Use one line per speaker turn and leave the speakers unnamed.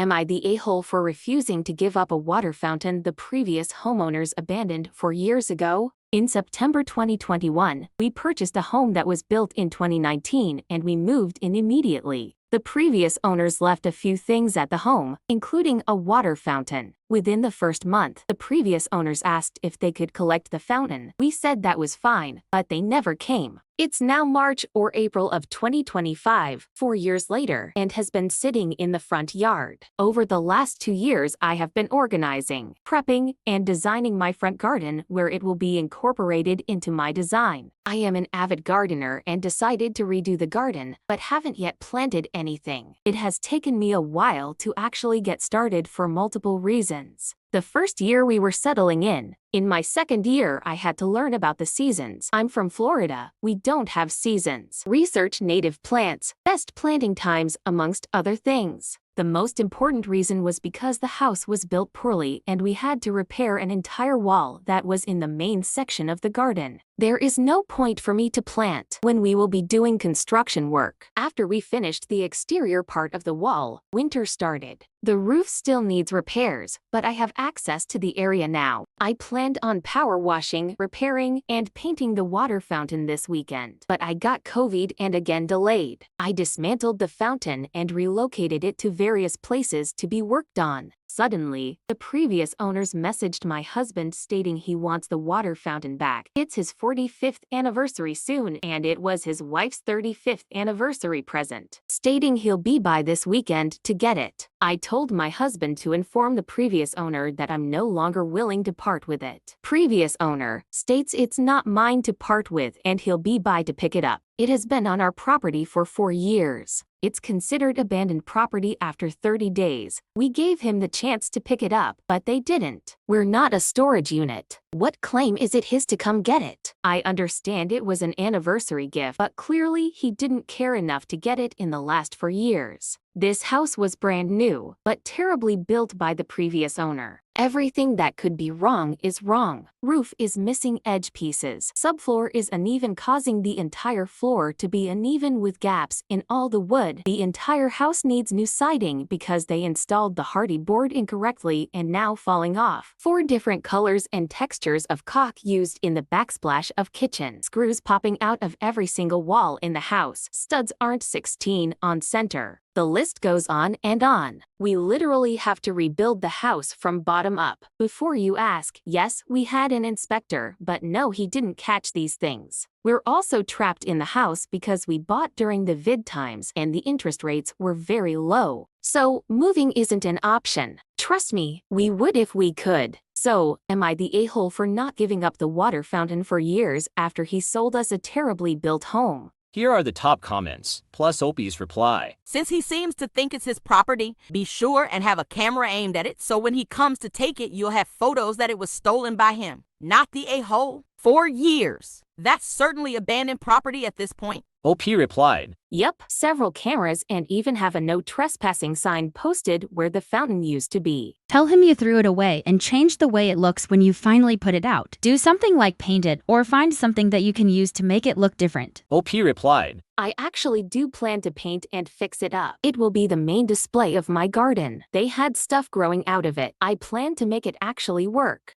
am I the a-hole for refusing to give up a water fountain the previous homeowners abandoned 4 years ago? In September 2021, we purchased a home that was built in 2019 and we moved in immediately. The previous owners left a few things at the home, including a water fountain. Within the first month, the previous owners asked if they could collect the fountain. We said that was fine, but they never came. It's now March or April of 2025, 4 years later, and has been sitting in the front yard. Over the last 2 years, I have been organizing, prepping, and designing my front garden where it will be incorporated into my design. I am an avid gardener and decided to redo the garden, but haven't yet planted anything. It has taken me a while to actually get started for multiple reasons. The first year we were settling in. In my second year, I had to learn about the seasons. I'm from Florida. We don't have seasons. Research native plants, best planting times, amongst other things. The most important reason was because the house was built poorly and we had to repair an entire wall that was in the main section of the garden. There is no point for me to plant when we will be doing construction work. After we finished the exterior part of the wall, winter started. The roof still needs repairs, but I have access to the area now. I planned on power washing, repairing, and painting the water fountain this weekend, but I got COVID and again delayed. I dismantled the fountain and relocated it to various places to be worked on. Suddenly, the previous owners messaged my husband stating he wants the water fountain back. It's his 45th anniversary soon, and it was his wife's 35th anniversary present, stating he'll be by this weekend to get it. I told my husband to inform the previous owner that I'm no longer willing to part with it. Previous owner states it's not mine to part with and he'll be by to pick it up. It has been on our property for 4 years. It's considered abandoned property after 30 days. We gave him the chance to pick it up, but they didn't. We're not a storage unit. What claim is it his to come get it? I understand it was an anniversary gift, but clearly he didn't care enough to get it in the last 4 years. This house was brand new, but terribly built by the previous owner. Everything that could be wrong is wrong. Roof is missing edge pieces. Subfloor is uneven, causing the entire floor to be uneven with gaps in all the wood. The entire house needs new siding because they installed the hardy board incorrectly and now falling off. 4 different colors and textures of caulk used in the backsplash of kitchen. Screws popping out of every single wall in the house. Studs aren't 16 on center. The list goes on and on. We literally have to rebuild the house from bottom up. Before you ask, yes, we had an inspector, but no, he didn't catch these things. We're also trapped in the house because we bought during the vid times and the interest rates were very low. So, moving isn't an option. Trust me, we would if we could. So, am I the a-hole for not giving up the water fountain for years after he sold us a terribly built home?
Here are the top comments, plus Opie's reply.
Since he seems to think it's his property, be sure and have a camera aimed at it so when he comes to take it, you'll have photos that it was stolen by him. Not the a-hole. 4 years. That's certainly abandoned property at this point.
OP replied.
Yep, several cameras and even have a no trespassing sign posted where the fountain used to be.
Tell him you threw it away and change the way it looks when you finally put it out. Do something like paint it or find something that you can use to make it look different.
OP replied.
I actually do plan to paint and fix it up. It will be the main display of my garden. They had stuff growing out of it. I plan to make it actually work.